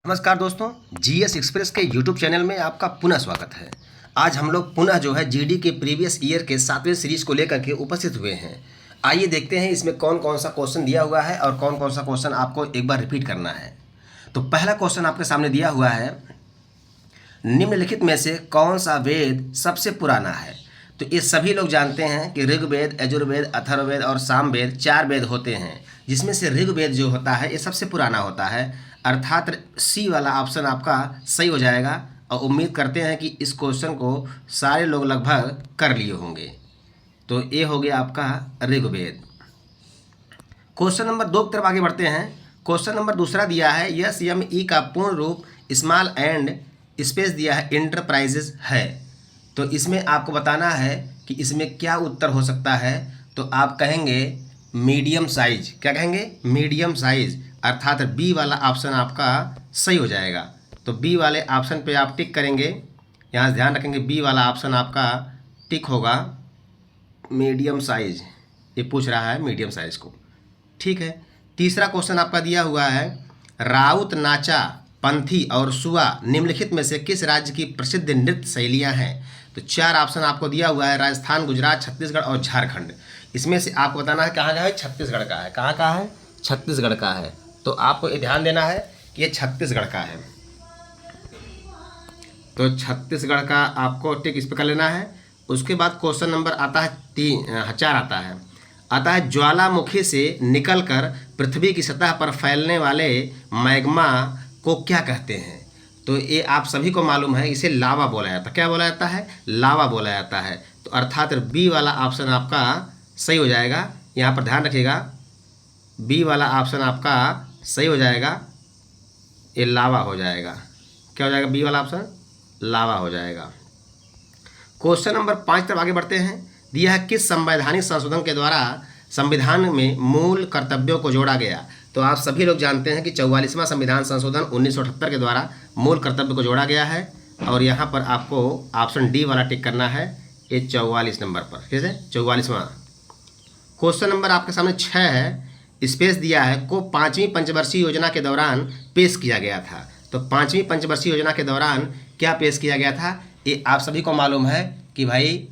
नमस्कार दोस्तों, GS express के यूट्यूब चैनल में आपका पुनः स्वागत है। आज हम लोग पुनः जीडी के प्रीवियस ईयर के 7वें सीरीज को लेकर के उपस्थित हुए हैं। आइए देखते हैं इसमें कौन कौन सा क्वेश्चन दिया हुआ है और कौन कौन सा क्वेश्चन आपको एक बार रिपीट करना है। तो पहला क्वेश्चन आपके सामने दिया हुआ है, निम्नलिखित में से कौन सा वेद सबसे पुराना है। तो ये सभी लोग जानते हैं कि ऋग्वेद, यजुर्वेद, अथर्ववेद और सामवेद 4 वेद होते हैं, जिसमें से ऋग्वेद जो होता है ये सबसे पुराना होता है, अर्थात सी वाला ऑप्शन आपका सही हो जाएगा। और उम्मीद करते हैं कि इस क्वेश्चन को सारे लोग लगभग कर लिए होंगे। तो ये हो गया आपका ऋग्वेद। क्वेश्चन नंबर 2 की तरफ आगे बढ़ते हैं। क्वेश्चन नंबर दूसरा दिया है, SME का पूर्ण रूप स्मॉल एंड स्पेस दिया है इंटरप्राइजेज है। तो इसमें आपको बताना है कि इसमें क्या उत्तर हो सकता है। तो आप कहेंगे मीडियम साइज। क्या कहेंगे? मीडियम साइज, अर्थात बी वाला ऑप्शन आपका सही हो जाएगा। तो बी वाले ऑप्शन पे आप टिक करेंगे। यहाँ से ध्यान रखेंगे बी वाला ऑप्शन आपका टिक होगा, मीडियम साइज। ये पूछ रहा है मीडियम साइज को, ठीक है। तीसरा क्वेश्चन आपका दिया हुआ है, राउत, नाचा, पंथी और सुआ निम्नलिखित में से किस राज्य की प्रसिद्ध नृत्य शैलियाँ हैं। तो 4 ऑप्शन आपको दिया हुआ है, राजस्थान, गुजरात, छत्तीसगढ़ और झारखंड। इसमें से आपको बताना है कहाँ का है। छत्तीसगढ़ का है। कहाँ का है? छत्तीसगढ़ का है। तो आपको ये ध्यान देना है कि ये छत्तीसगढ़ का है। तो छत्तीसगढ़ का आपको टिक इस पर कर लेना है। उसके बाद क्वेश्चन नंबर आता है 4 आता है ज्वालामुखी से निकलकर पृथ्वी की सतह पर फैलने वाले मैग्मा को क्या कहते हैं। तो ये आप सभी को मालूम है, इसे लावा बोला जाता है। क्या बोला जाता है? लावा बोला जाता है। तो अर्थात बी वाला ऑप्शन आपका सही हो जाएगा। यहाँ पर ध्यान रखिएगा, बी वाला ऑप्शन आपका सही हो जाएगा। ये लावा हो जाएगा। क्या हो जाएगा? बी वाला ऑप्शन लावा हो जाएगा। क्वेश्चन नंबर 5 तक आगे बढ़ते हैं। दिया है, किस संवैधानिक संशोधन के द्वारा संविधान में मूल कर्तव्यों को जोड़ा गया। तो आप सभी लोग जानते हैं कि 44वां संविधान संशोधन 1978 के द्वारा मूल कर्तव्य को जोड़ा गया है। और यहाँ पर आपको ऑप्शन डी वाला टिक करना है, ये 44 नंबर पर। ठीक है, 44वां। क्वेश्चन नंबर आपके सामने 6 है, स्पेस दिया है, को 5वीं पंचवर्षीय योजना के दौरान पेश किया गया था। तो 5वीं पंचवर्षीय योजना के दौरान क्या पेश किया गया था? ये आप सभी को मालूम है कि भाई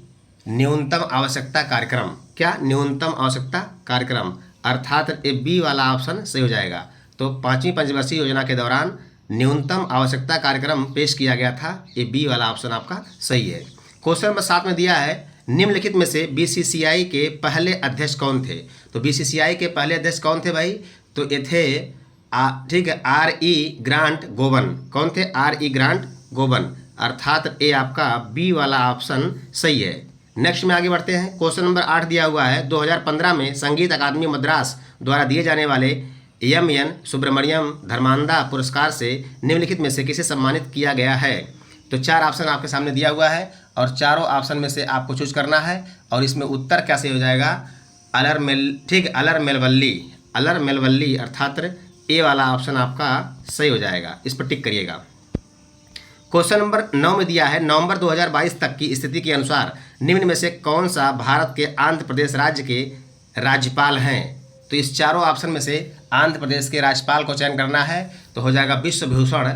न्यूनतम आवश्यकता कार्यक्रम। क्या? न्यूनतम आवश्यकता कार्यक्रम, अर्थात ये बी वाला ऑप्शन सही हो जाएगा। तो 5वीं पंचवर्षीय योजना के दौरान न्यूनतम आवश्यकता कार्यक्रम पेश किया गया था। ये बी वाला ऑप्शन आपका सही है। क्वेश्चन नंबर 7 में दिया है, निम्नलिखित में से बीसीसीआई के पहले अध्यक्ष कौन थे। तो बीसीसीआई के पहले अध्यक्ष कौन थे भाई? तो ये थे ठीक है, RE ग्रांट गोवन। कौन थे? RE ग्रांट गोवन, अर्थात ये आपका बी वाला ऑप्शन सही है। नेक्स्ट में आगे बढ़ते हैं। क्वेश्चन नंबर 8 दिया हुआ है, 2015 में संगीत अकादमी मद्रास द्वारा दिए जाने वाले MN सुब्रमण्यम धर्मांधा पुरस्कार से निम्नलिखित में से किसे सम्मानित किया गया है। तो 4 ऑप्शन आपके सामने दिया हुआ है और चारों ऑप्शन में से आपको चूज करना है। और इसमें उत्तर कैसे हो जाएगा? अलर मेलवल्ली, अर्थात ए वाला ऑप्शन आपका सही हो जाएगा। इस पर टिक करिएगा। क्वेश्चन नंबर 9 में दिया है, नवंबर 2022 तक की स्थिति के अनुसार निम्न में से कौन सा भारत के आंध्र प्रदेश राज्य के राज्यपाल हैं। तो इस चारों ऑप्शन में से आंध्र प्रदेश के राज्यपाल को चयन करना है। तो हो जाएगा विश्वभूषण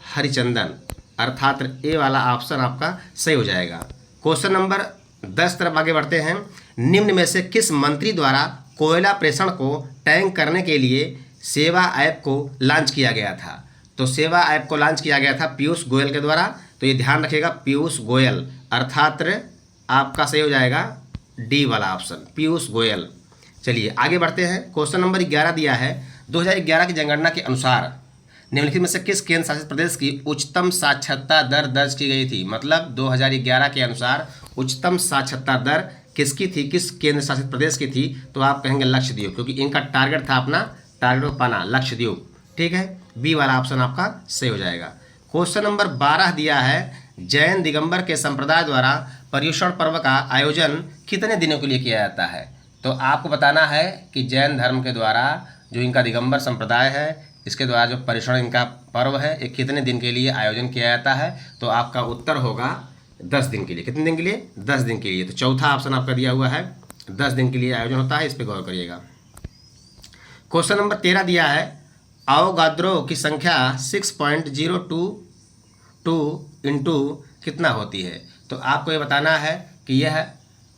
हरिचंदन, अर्थात ए वाला ऑप्शन आपका सही हो जाएगा। क्वेश्चन नंबर 10 तरफ आगे बढ़ते हैं। निम्न में से किस मंत्री द्वारा कोयला प्रेषण को टैंक करने के लिए सेवा ऐप को लॉन्च किया गया था। तो सेवा ऐप को लॉन्च किया गया था पीयूष गोयल के द्वारा। तो ये ध्यान रखिएगा, पीयूष गोयल, अर्थात आपका सही हो जाएगा डी वाला ऑप्शन, पीयूष गोयल। चलिए आगे बढ़ते हैं। क्वेश्चन नंबर 11 दिया है, 2011 की जनगणना के अनुसार निम्नलिखित में से किस केंद्र शासित प्रदेश की उच्चतम साक्षरता दर दर्ज की गई थी। मतलब 2011 के अनुसार उच्चतम साक्षरता दर किसकी थी, किस केंद्र शासित प्रदेश की थी। तो आप कहेंगे लक्षद्वीप, क्योंकि इनका टारगेट था अपना टारगेट को पाना, लक्षद्वीप। ठीक है, बी वाला ऑप्शन आपका सही हो जाएगा। क्वेश्चन नंबर 12 दिया है, जैन दिगंबर के संप्रदाय द्वारा पर्युषण पर्व का आयोजन कितने दिनों के लिए किया जाता है। तो आपको बताना है कि जैन धर्म के द्वारा जो इनका दिगंबर संप्रदाय है, इसके द्वारा जो पर्युषण इनका पर्व है, ये कितने दिन के लिए आयोजन किया जाता है। तो आपका उत्तर होगा 10 दिन के लिए। कितने दिन के लिए? 10 दिन के लिए। तो चौथा ऑप्शन आपका दिया हुआ है, 10 दिन के लिए आयोजन होता है। इस पर गौर करिएगा। क्वेश्चन नंबर 13 दिया है, अवोगाद्रो की संख्या 6.022 इंटू कितना होती है। तो आपको ये बताना है कि यह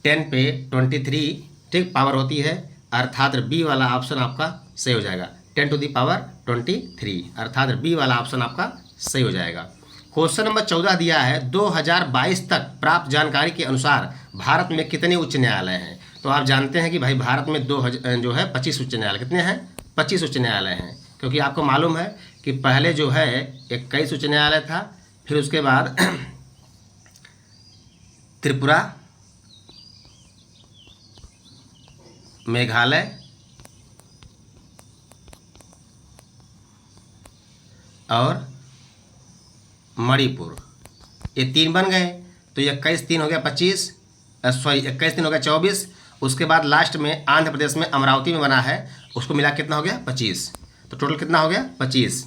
10 पे 23 ठीक पावर होती है, अर्थात बी वाला ऑप्शन आपका सही हो जाएगा। 10 टू दी पावर 23 अर्थात बी वाला ऑप्शन आपका सही हो जाएगा। क्वेश्चन नंबर 14 दिया है 2022 तक प्राप्त जानकारी के अनुसार भारत में कितने उच्च न्यायालय हैं। तो आप जानते हैं कि भाई भारत में 25 उच्च न्यायालय कितने हैं, 25 उच्च न्यायालय हैं, क्योंकि आपको मालूम है कि पहले जो है 21 उच्च न्यायालय था, फिर उसके बाद त्रिपुरा, मेघालय और मणिपुर, ये 3 बन गए। तो 21 3 हो गया 25, 21 3 हो गया 24। उसके बाद लास्ट में आंध्र प्रदेश में अमरावती में बना है, उसको मिला कितना हो गया 25। तो टोटल कितना हो गया 25।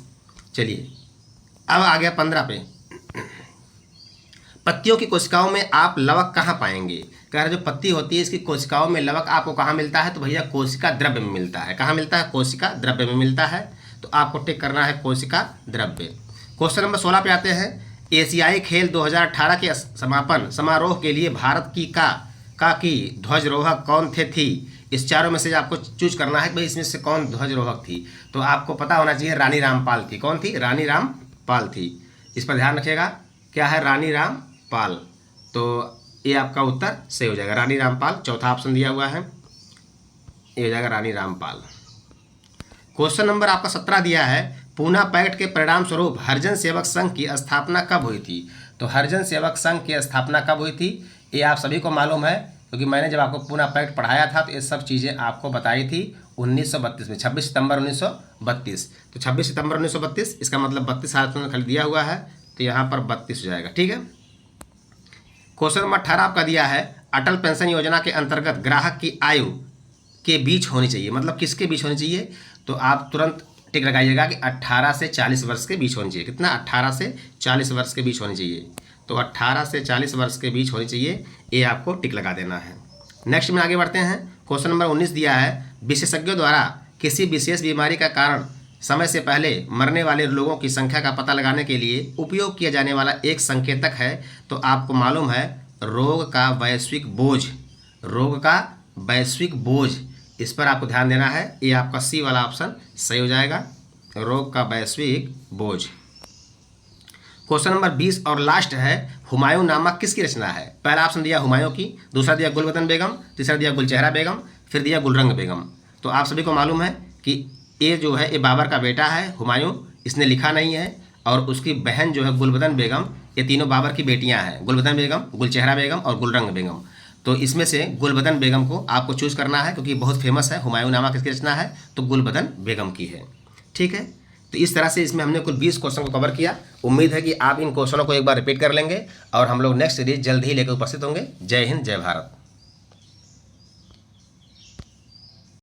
चलिए अब आ गया 15 पे। पत्तियों की कोशिकाओं में आप लवक कहाँ पाएंगे। कह रहे जो पत्ती होती है इसकी कोशिकाओं में लवक आपको कहाँ मिलता है, तो भैया कोशिका द्रव्य में मिलता है। कहाँ मिलता है, कोशिका द्रव्य में मिलता है। तो आपको टिक करना है कोशिका द्रव्य। क्वेश्चन नंबर 16 पे आते हैं। एशियाई खेल 2018 के समापन समारोह के लिए भारत की ध्वजरोहक कौन थी। इस चारों में से आपको चूज करना है कि भाई इसमें से कौन ध्वजरोहक थी। तो आपको पता होना चाहिए रानी रामपाल थी। कौन थी, रानी रामपाल थी। इस पर ध्यान रखिएगा, क्या है, रानी रामपाल। तो ये आपका उत्तर सही हो जाएगा, रानी रामपाल। चौथा ऑप्शन दिया हुआ है, ये हो जाएगा रानी रामपाल। क्वेश्चन नंबर आपका 17 दिया है। पूना पैक्ट के परिणाम स्वरूप हरिजन सेवक संघ की स्थापना कब हुई थी। तो हरिजन सेवक संघ की स्थापना कब हुई थी, ये आप सभी को मालूम है, क्योंकि मैंने जब आपको पूना पैक्ट पढ़ाया था तो ये सब चीज़ें आपको बताई थी 1932 में, 26 सितंबर 1932। तो 26 सितंबर 1932, इसका मतलब 32 साल खाली दिया हुआ है, तो यहाँ पर 32 हो जाएगा। ठीक है। क्वेश्चन नंबर 18 आपका दिया है। अटल पेंशन योजना के अंतर्गत ग्राहक की आयु के बीच होनी चाहिए, मतलब किसके बीच होनी चाहिए। तो आप तुरंत टिक लगाइएगा कि 18 से 40 वर्ष के बीच होनी चाहिए। कितना, 18 से 40 वर्ष के बीच होनी चाहिए। तो 18 से 40 वर्ष के बीच होनी चाहिए, ये आपको टिक लगा देना है। नेक्स्ट में आगे बढ़ते हैं। क्वेश्चन नंबर 19 दिया है। विशेषज्ञों द्वारा किसी विशेष बीमारी का कारण समय से पहले मरने वाले लोगों की संख्या का पता लगाने के लिए उपयोग किया जाने वाला एक संकेतक है। तो आपको मालूम है रोग का वैश्विक बोझ। रोग का वैश्विक बोझ, इस पर आपको ध्यान देना है। ये आपका सी वाला ऑप्शन सही हो जाएगा, रोग का वैश्विक बोझ। क्वेश्चन नंबर 20 और लास्ट है। हुमायूं नामा किसकी रचना है। पहला ऑप्शन दिया हुमायूं की, दूसरा दिया गुलबदन बेगम, तीसरा दिया गुलचेहरा बेगम, फिर दिया गुलरंग बेगम। तो आप सभी को मालूम है कि ये जो है ये बाबर का बेटा है हुमायूं, इसने लिखा नहीं है। और उसकी बहन जो है गुलबदन बेगम, ये तीनों बाबर की बेटियां हैं, गुलबदन बेगम, गुलचेहरा बेगम और गुलरंग बेगम। तो इसमें से गुलबदन बेगम को आपको चूज करना है, क्योंकि बहुत फेमस है। हुमायूं नामा किसकी रचना है, तो गुलबदन बेगम की है। ठीक है। तो इस तरह से इसमें हमने कुल 20 क्वेश्चन को कवर किया। उम्मीद है कि आप इन क्वेश्चनों को एक बार रिपीट कर लेंगे और हम लोग नेक्स्ट सीरीज जल्द ही लेकर उपस्थित होंगे। जय हिंद, जय भारत।